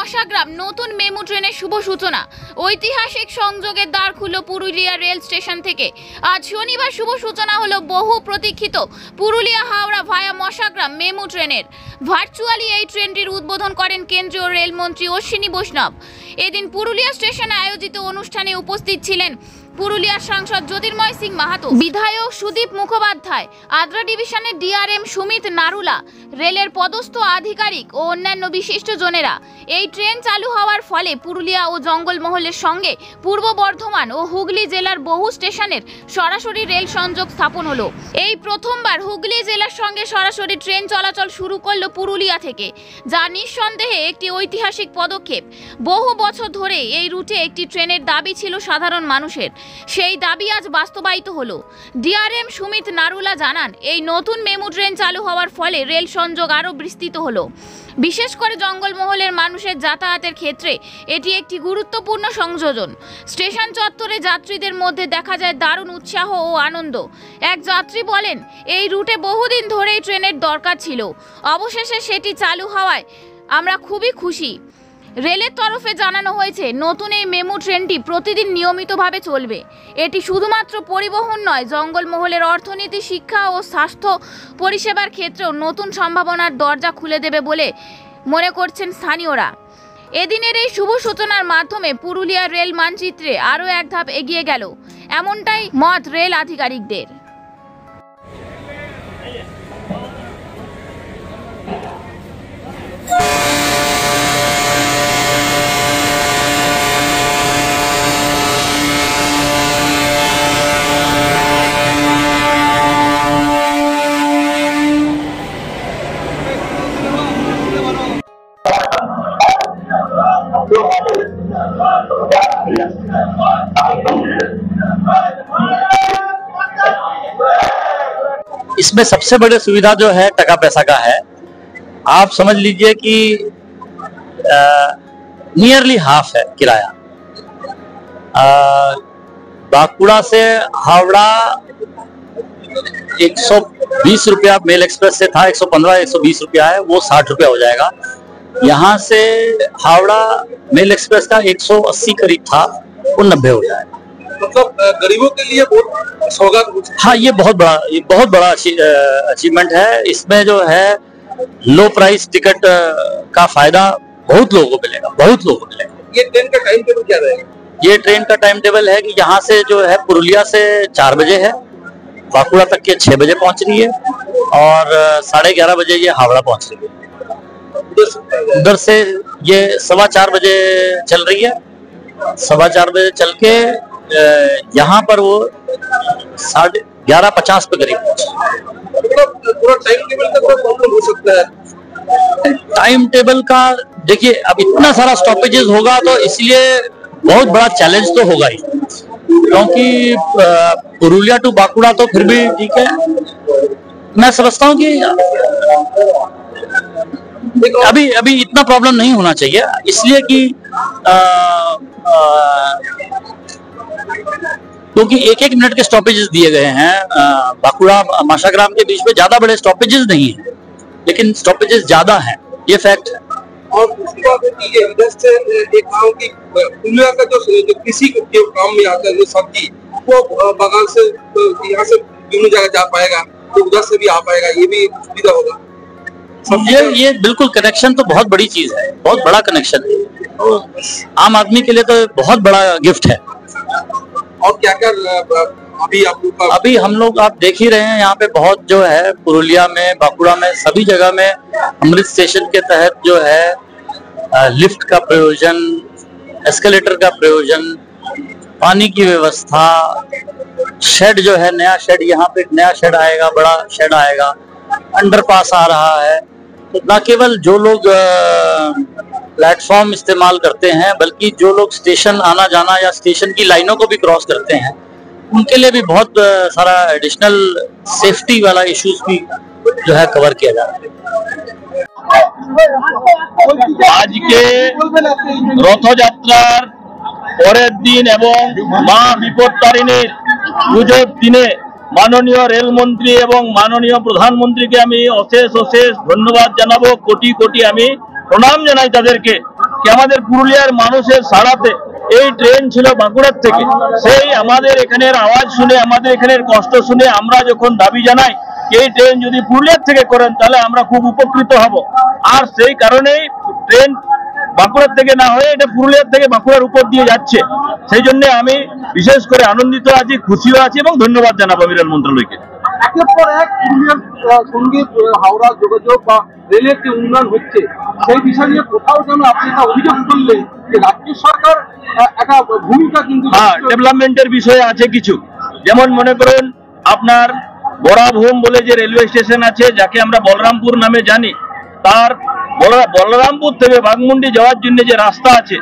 মশাগ্রাম নতুন মেমু ট্রেনের শুভ সূচনা। ঐতিহাসিক সংযোগের দ্বার খুলল পুরুলিয়া রেল স্টেশন থেকে। আজ শনিবার শুভ সূচনা হলো বহু প্রতীক্ষিত পুরুলিয়া হাওড়া ভায়া মশাগ্রাম মেমু ট্রেনের। ভার্চুয়ালি এই ট্রেনটির উদ্বোধন করেন কেন্দ্রীয় রেলমন্ত্রী অশ্বিনী বৈষ্ণব। এদিন পুরুলিয়া স্টেশনে আয়োজিত অনুষ্ঠানে উপস্থিত ছিলেন পুরুলিয়ার সাংসদ জ্যোতির্ময় সিং মাহাতো, বিধায়ক সুদীপ মুখোপাধ্যায়, আদ্রা ডিভিশনের ডিআরএম সুমিত নারুলা, রেলের পদস্থ আধিকারিক ও অন্যান্য বিশিষ্টজনেরা। এই ট্রেন চালু হওয়ার ফলে পুরুলিয়া ও জঙ্গলমহলের সঙ্গে পূর্ব বর্ধমান ও হুগলি জেলার বহু স্টেশনের সরাসরি রেল সংযোগ স্থাপন হলো। এই প্রথমবার হুগলি জেলার সঙ্গে সরাসরি ট্রেন চলাচল শুরু করলো পুরুলিয়া থেকে, যা নিঃসন্দেহে একটি ঐতিহাসিক পদক্ষেপ। বহু বছর ধরে এই রুটে একটি ট্রেনের দাবি ছিল সাধারণ মানুষের, সেই দাবি আজ বাস্তবায়িত হলো। ডিআরএম সুমিত নারুলা জানান, এই নতুন মেমু ট্রেন চালু হওয়ার ফলে রেল সংযোগ আরও বিস্তৃত হলো। বিশেষ করে জঙ্গলমহলের মানুষের যাতায়াতের ক্ষেত্রে এটি একটি গুরুত্বপূর্ণ সংযোজন। স্টেশন চত্বরে যাত্রীদের মধ্যে দেখা যায় দারুণ উৎসাহ ও আনন্দ। এক যাত্রী বলেন, এই রুটে বহুদিন ধরেই ট্রেনের দরকার ছিল, অবশেষে সেটি চালু হওয়ায় আমরা খুবই খুশি। রেলের তরফে জানানো হয়েছে, নতুন এই মেমু ট্রেনটি প্রতিদিন নিয়মিতভাবে চলবে। এটি শুধুমাত্র পরিবহন নয়, জঙ্গলমহলের অর্থনীতি, শিক্ষা ও স্বাস্থ্য পরিষেবার ক্ষেত্রেও নতুন সম্ভাবনার দরজা খুলে দেবে বলে মনে করছেন স্থানীয়রা। এদিনের এই শুভ সূচনার মাধ্যমে পুরুলিয়ার রেল মানচিত্রে আরও এক ধাপ এগিয়ে গেল, এমনটাই মত রেল আধিকারিকদের। इसमें सबसे बड़ी सुविधा जो है टका पैसा का है। आप समझ लीजिए कि नियरली हाफ है किराया। बांकुड़ा से हावड़ा 120 रुपया मेल एक्सप्रेस से था, 115-120 रुपया है, वो 60 रुपया हो जाएगा। यहाँ से हावड़ा मेल एक्सप्रेस का 180 करीब था, वो 90 हो जाएगा। मतलब गरीबों के लिए बहुत सौगात। हाँ, ये बहुत बड़ा अचीवमेंट है। इसमें जो है लो प्राइस टिकट का फायदा बहुत लोगों को मिलेगा। ये ट्रेन का टाइम टेबल क्या रहेगा? ये ट्रेन का टाइम टेबल है कि यहाँ से जो है पुरुलिया से 4 बजे है, बांकुड़ा तक के 6 बजे पहुंच रही है और 11:30 बजे ये हावड़ा पहुंच रही है। उधर से ये 4:15 बजे चल रही है, 4:15 बजे चल के यहाँ पर वो 11:50 पे करीब। पूरा टाइम टेबल का कोई प्रॉब्लम हो सकता है? टाइम टेबल का देखिए, अब इतना सारा स्टॉपेजेस होगा तो इसलिए बहुत बड़ा चैलेंज तो होगा ही, क्योंकि पुरुलिया टू बांकुड़ा तो फिर भी ठीक है। मैं समझता हूँ कि अभी इतना प्रॉब्लम नहीं होना चाहिए, इसलिए कि क्योंकि एक मिनट के स्टॉपेजेस दिए गए हैं। बांकुड़ा मशाग्राम के बीच में ज्यादा बड़े स्टॉपेजेस नहीं है, लेकिन स्टॉपेजेस ज्यादा हैं, ये फैक्ट है। और उसके बाद इधर से एक गाँव की पुरुलिया का जो कृषि के काम में आता है, जो सब्जी, वो बगान से यहाँ से दोनों जगह जा पाएगा, तो उधर से भी आ पाएगा, ये भी सुविधा होगा। ये बिल्कुल कनेक्शन तो बहुत बड़ी चीज है, बहुत बड़ा कनेक्शन है, आम आदमी के लिए तो बहुत बड़ा गिफ्ट है। और क्या अभी हम लोग आप देख ही रहे हैं, यहाँ पे बहुत जो है पुरुलिया में, बांकुड़ा में, सभी जगह में अमृत स्टेशन के तहत जो है लिफ्ट का प्रयोजन, एस्केलेटर का प्रयोजन, पानी की व्यवस्था, शेड जो है, नया शेड, यहाँ पे एक नया शेड आएगा, बड़ा शेड आएगा, अंडरपास आ रहा है। तो न केवल जो लोग प्लेटफॉर्म इस्तेमाल करते हैं, बल्कि जो लोग स्टेशन आना जाना या स्टेशन की लाइनों को भी क्रॉस करते हैं, उनके लिए भी बहुत सारा एडिशनल सेफ्टी वाला इश्यूज भी जो है कवर किया जा रहा है। आज के रथयात्रार পরের দিন এবং মা বিপত্তারিণীর পুজোর দিনে মাননীয় রেলমন্ত্রী এবং মাননীয় প্রধানমন্ত্রীকে আমি অশেষ ধন্যবাদ জানাবো, কোটি কোটি আমি প্রণাম জানাই তাদেরকে। কি আমাদের পুরুলিয়ার মানুষের সাড়াতে এই ট্রেন ছিল বাঁকুড়ার থেকে, সেই আমাদের এখানের আওয়াজ শুনে, আমাদের এখানের কষ্ট শুনে আমরা যখন দাবি জানাই এই ট্রেন যদি পুরুলিয়ার থেকে করেন তাহলে আমরা খুব উপকৃত হব। আর সেই কারণেই ট্রেন বাঁকুড়ার থেকে না হয়ে এটা পুরুলিয়ার থেকে বাঁকুড়ার উপর দিয়ে যাচ্ছে। সেই জন্য আমি বিশেষ করে আনন্দিত আছি, খুশিও আছি এবং ধন্যবাদ জানাবো রেল মন্ত্রণালয়কে। একের পর এক পুরুলিয়ার সঙ্গে হাওড়া যোগাযোগ বা রেলের যে উন্নয়ন হচ্ছে সেই বিষয় নিয়ে কোথাও যেন আপনি একটা অভিযোগ করলে যে রাজ্য সরকার একটা ভূমিকা কিন্তু ডেভেলপমেন্টের বিষয়ে আছে কিছু, যেমন মনে করুন আপনার বরাভূম বলে যে রেলওয়ে স্টেশন আছে, যাকে আমরা বলরামপুর নামে জানি, তার বলরামপুর থেকে বাঘমুন্ডি যাওয়ার জন্য যে রাস্তা আছে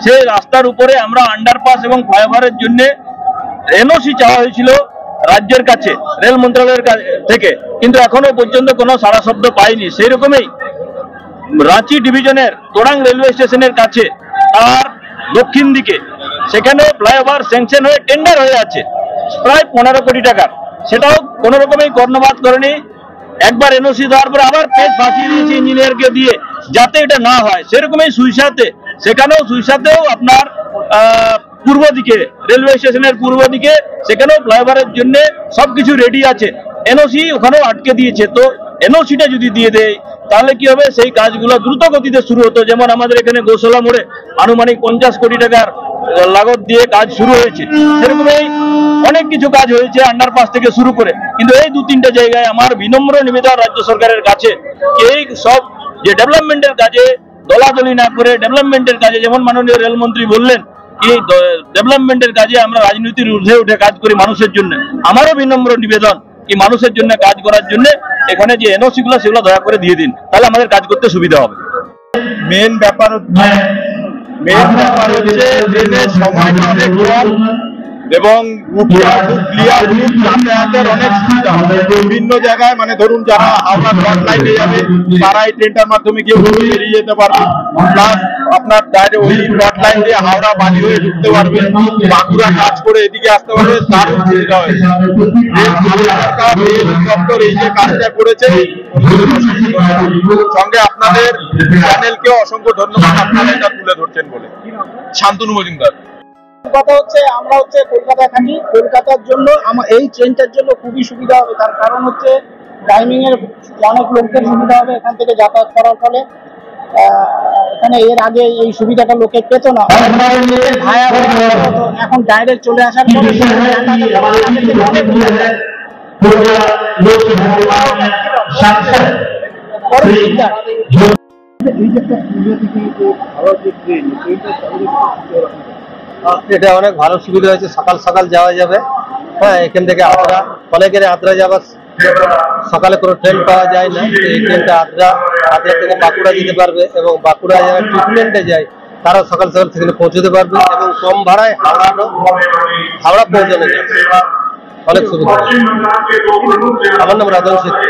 সেই রাস্তার উপরে আমরা আন্ডারপাস এবং ফ্লাইওভারের জন্য এনওসি চাওয়া হয়েছিল রাজ্যের কাছে, রেল মন্ত্রণালয়ের থেকে, কিন্তু এখনো পর্যন্ত কোনো সাড়া শব্দ পাইনি। সেই রকমই রাঁচি ডিভিশনের তোড়াং রেলওয়ে স্টেশনের কাছে তার দক্ষিণ দিকে সেখানে ফ্লাইওভার স্যাংশন হয়ে টেন্ডার হয়ে আছে প্রায় 15 কোটি টাকার, সেটাও কোনো রকমই কর্ণপাত করেনি। একবার এনওসি দেওয়ার পর আবার পেজ ফাঁসিয়ে দিয়েছে ইঞ্জিনিয়ারকে দিয়ে যাতে এটা না হয়। সেরকমই সুইসাতে, সেখানেও সুইসাতেও আপনার পূর্ব দিকে রেলওয়ে স্টেশনের পূর্ব দিকে সেখানেও ফ্লাইওভারের জন্য সবকিছু রেডি আছে, এনওসি ওখানেও আটকে দিয়েছে। তো এনওসিটা যদি দিয়ে দেয় তাহলে কি হবে, সেই কাজগুলো দ্রুত গতিতে শুরু হতো। যেমন আমাদের এখানে গোশালা মোড়ে আনুমানিক 50 কোটি টাকার লাগত দিয়ে কাজ শুরু হয়েছে, সেরকমই অনেক কিছু কাজ হয়েছে আন্ডারপাস থেকে শুরু করে। কিন্তু এই 2-3টে জায়গায় আমার বিনম্র নিবেদন রাজ্য সরকারের কাছে, এই সব যে ডেভেলপমেন্টের কাজে দলাদলি না করে ডেভেলপমেন্টের কাজে, যেমন মাননীয় রেলমন্ত্রী বললেন এই ডেভেলপমেন্টের কাজে আমরা রাজনীতির ঊর্ধ্বে উঠে কাজ করি মানুষের জন্য। আমারও বিনম্র নিবেদন কি মানুষের জন্য কাজ করার জন্য এখানে যে এনওসি গুলো সেগুলো দয়া করে দিয়ে দিন, তাহলে আমাদের কাজ করতে সুবিধা হবে। মেন ব্যাপার হচ্ছে ট্রেনের সময়টা অনেক কম এবং যাতায়াতের অনেক সুবিধা। বিভিন্ন জায়গায় মানে ধরুন যারা হাওড়া ব্রড লাইনে যাবে তারা এই ট্রেনটার মাধ্যমে গিয়ে বেরিয়ে যেতে পারবে, প্লাস আপনার ডাইরেক্ট ওই ব্রড লাইন দিয়ে হাওড়া বাড়ি হয়ে ঢুকতে পারবে, বাঁকুড়া কাজ করে এদিকে আসতে পারবে, তারও সুবিধা হয়েছে। দপ্তর এই যে কাজটা করেছে সঙ্গে আপনাদের চ্যানেলকেও অসংখ্য ধন্যবাদ, আপনারা এটা তুলে ধরছেন বলে। শান্তনু মজুমদার। কথা হচ্ছে আমরা কলকাতায় থাকি, কলকাতার জন্য এই ট্রেনটার জন্য খুবই সুবিধা হবে। তার কারণ হচ্ছে টাইমিং এর অনেক লোকদের সুবিধা হবে এখান থেকে যাতায়াত করার ফলে। এখানে এর আগে এই সুবিধাটা লোকে পেত না, এখন ডাইরেক্ট চলে আসার পরে এটা অনেক ভালো সুবিধা হয়েছে, সকাল সকাল যাওয়া যাবে। হ্যাঁ, এখান থেকে আদ্রা, অনেকের আদ্রা যাওয়ার সকালে কোনো ট্রেন পাওয়া যায় না, এই ট্রেনটা আদ্রা থেকে বাঁকুড়া যেতে পারবে এবং বাঁকুড়া যারা ট্রিটমেন্টে যায় তারা সকাল সকাল সেখানে পৌঁছতে পারবে এবং কম ভাড়ায় হাওড়া পৌঁছানো যাবে, অনেক সুবিধা। আমার নাম রাজন সেতু।